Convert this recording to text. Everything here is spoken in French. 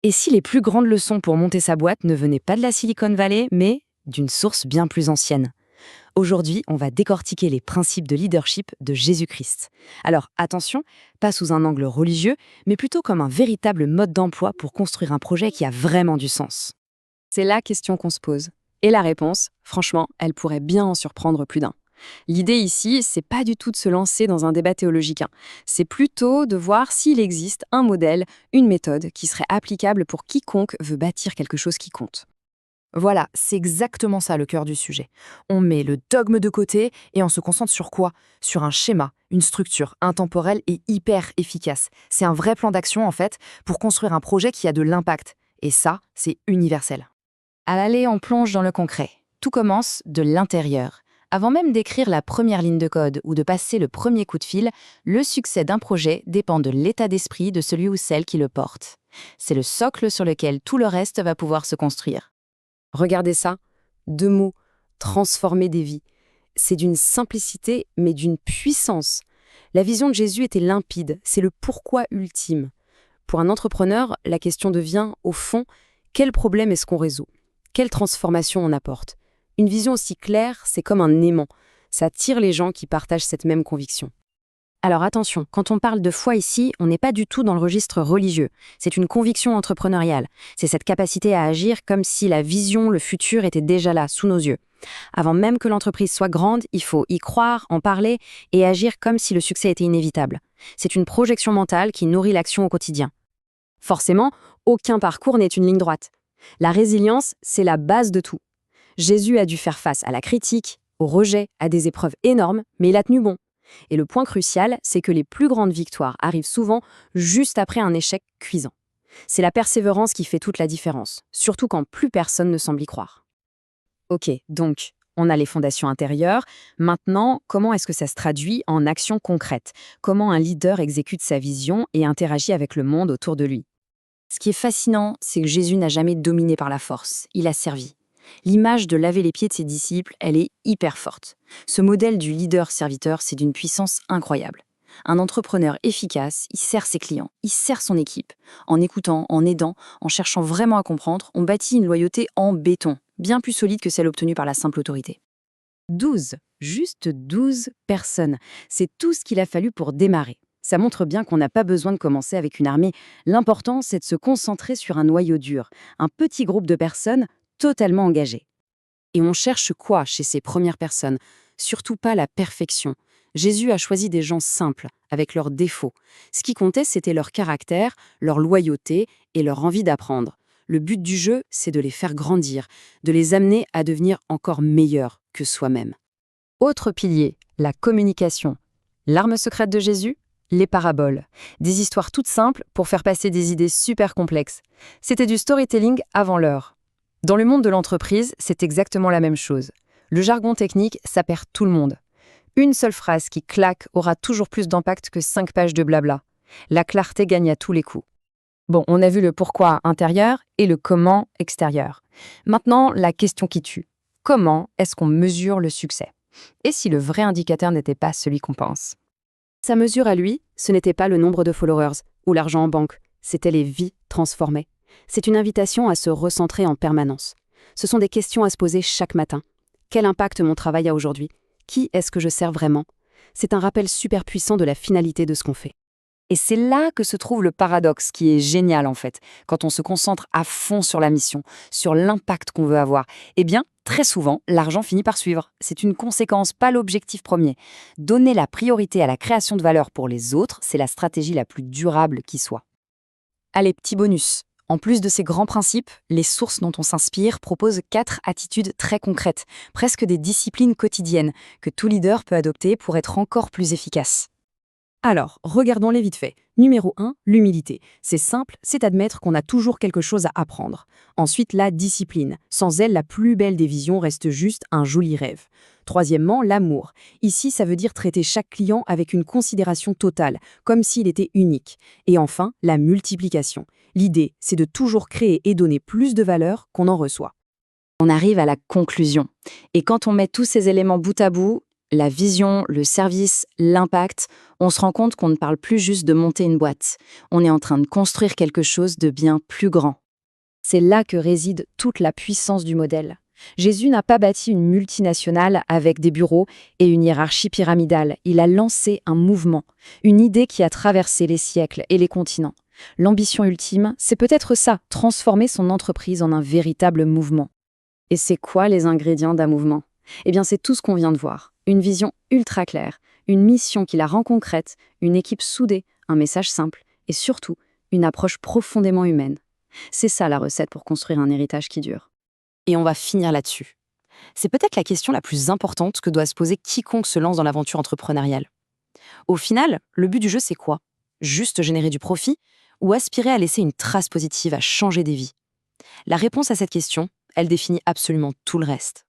Et si les plus grandes leçons pour monter sa boîte ne venaient pas de la Silicon Valley, mais d'une source bien plus ancienne? Aujourd'hui, on va décortiquer les principes de leadership de Jésus-Christ. Alors attention, pas sous un angle religieux, mais plutôt comme un véritable mode d'emploi pour construire un projet qui a vraiment du sens. C'est la question qu'on se pose. Et la réponse, franchement, elle pourrait bien en surprendre plus d'un. L'idée ici, c'est pas du tout de se lancer dans un débat théologique, hein. C'est plutôt de voir s'il existe un modèle, une méthode qui serait applicable pour quiconque veut bâtir quelque chose qui compte. Voilà, c'est exactement ça le cœur du sujet. On met le dogme de côté et on se concentre sur quoi? Sur un schéma, une structure intemporelle et hyper efficace. C'est un vrai plan d'action en fait pour construire un projet qui a de l'impact. Et ça, c'est universel. Allez, on plonge dans le concret. Tout commence de l'intérieur. Avant même d'écrire la première ligne de code ou de passer le premier coup de fil, le succès d'un projet dépend de l'état d'esprit de celui ou celle qui le porte. C'est le socle sur lequel tout le reste va pouvoir se construire. Regardez ça, 2 mots, transformer des vies. C'est d'une simplicité, mais d'une puissance. La vision de Jésus était limpide, c'est le pourquoi ultime. Pour un entrepreneur, la question devient, au fond, quel problème est-ce qu'on résout? Quelle transformation on apporte? Une vision aussi claire, c'est comme un aimant. Ça attire les gens qui partagent cette même conviction. Alors attention, quand on parle de foi ici, on n'est pas du tout dans le registre religieux. C'est une conviction entrepreneuriale. C'est cette capacité à agir comme si la vision, le futur était déjà là, sous nos yeux. Avant même que l'entreprise soit grande, il faut y croire, en parler et agir comme si le succès était inévitable. C'est une projection mentale qui nourrit l'action au quotidien. Forcément, aucun parcours n'est une ligne droite. La résilience, c'est la base de tout. Jésus a dû faire face à la critique, au rejet, à des épreuves énormes, mais il a tenu bon. Et le point crucial, c'est que les plus grandes victoires arrivent souvent juste après un échec cuisant. C'est la persévérance qui fait toute la différence, surtout quand plus personne ne semble y croire. Ok, donc, on a les fondations intérieures. Maintenant, comment est-ce que ça se traduit en actions concrètes? Comment un leader exécute sa vision et interagit avec le monde autour de lui? Ce qui est fascinant, c'est que Jésus n'a jamais dominé par la force, il a servi. L'image de laver les pieds de ses disciples, elle est hyper forte. Ce modèle du leader-serviteur, c'est d'une puissance incroyable. Un entrepreneur efficace, il sert ses clients, il sert son équipe. En écoutant, en aidant, en cherchant vraiment à comprendre, on bâtit une loyauté en béton, bien plus solide que celle obtenue par la simple autorité. 12, juste 12 personnes. C'est tout ce qu'il a fallu pour démarrer. Ça montre bien qu'on n'a pas besoin de commencer avec une armée. L'important, c'est de se concentrer sur un noyau dur, un petit groupe de personnes totalement engagées. Et on cherche quoi chez ces premières personnes? Surtout pas la perfection. Jésus a choisi des gens simples, avec leurs défauts. Ce qui comptait, c'était leur caractère, leur loyauté et leur envie d'apprendre. Le but du jeu, c'est de les faire grandir, de les amener à devenir encore meilleurs que soi-même. Autre pilier, la communication. L'arme secrète de Jésus? Les paraboles. Des histoires toutes simples pour faire passer des idées super complexes. C'était du storytelling avant l'heure. Dans le monde de l'entreprise, c'est exactement la même chose. Le jargon technique, ça perd tout le monde. Une seule phrase qui claque aura toujours plus d'impact que 5 pages de blabla. La clarté gagne à tous les coups. Bon, on a vu le pourquoi intérieur et le comment extérieur. Maintenant, la question qui tue. Comment est-ce qu'on mesure le succès? Et si le vrai indicateur n'était pas celui qu'on pense? Sa mesure à lui, ce n'était pas le nombre de followers ou l'argent en banque, c'était les vies transformées. C'est une invitation à se recentrer en permanence. Ce sont des questions à se poser chaque matin. Quel impact mon travail a aujourd'hui? Qui est-ce que je sers vraiment? C'est un rappel super puissant de la finalité de ce qu'on fait. Et c'est là que se trouve le paradoxe qui est génial en fait. Quand on se concentre à fond sur la mission, sur l'impact qu'on veut avoir, eh bien, très souvent, l'argent finit par suivre. C'est une conséquence, pas l'objectif premier. Donner la priorité à la création de valeur pour les autres, c'est la stratégie la plus durable qui soit. Allez, petit bonus. En plus de ces grands principes, les sources dont on s'inspire proposent 4 attitudes très concrètes, presque des disciplines quotidiennes, que tout leader peut adopter pour être encore plus efficace. Alors, regardons-les vite fait. Numéro 1, l'humilité. C'est simple, c'est admettre qu'on a toujours quelque chose à apprendre. Ensuite, la discipline. Sans elle, la plus belle des visions reste juste un joli rêve. Troisièmement, l'amour. Ici, ça veut dire traiter chaque client avec une considération totale, comme s'il était unique. Et enfin, la multiplication. L'idée, c'est de toujours créer et donner plus de valeur qu'on en reçoit. On arrive à la conclusion. Et quand on met tous ces éléments bout à bout, La vision, le service, l'impact, on se rend compte qu'on ne parle plus juste de monter une boîte. On est en train de construire quelque chose de bien plus grand. C'est là que réside toute la puissance du modèle. Jésus n'a pas bâti une multinationale avec des bureaux et une hiérarchie pyramidale. Il a lancé un mouvement, une idée qui a traversé les siècles et les continents. L'ambition ultime, c'est peut-être ça, transformer son entreprise en un véritable mouvement. Et c'est quoi les ingrédients d'un mouvement? Eh bien, c'est tout ce qu'on vient de voir. Une vision ultra claire, une mission qui la rend concrète, une équipe soudée, un message simple et surtout, une approche profondément humaine. C'est ça la recette pour construire un héritage qui dure. Et on va finir là-dessus. C'est peut-être la question la plus importante que doit se poser quiconque se lance dans l'aventure entrepreneuriale. Au final, le but du jeu, c'est quoi? Juste générer du profit ou aspirer à laisser une trace positive, à changer des vies? La réponse à cette question, elle définit absolument tout le reste.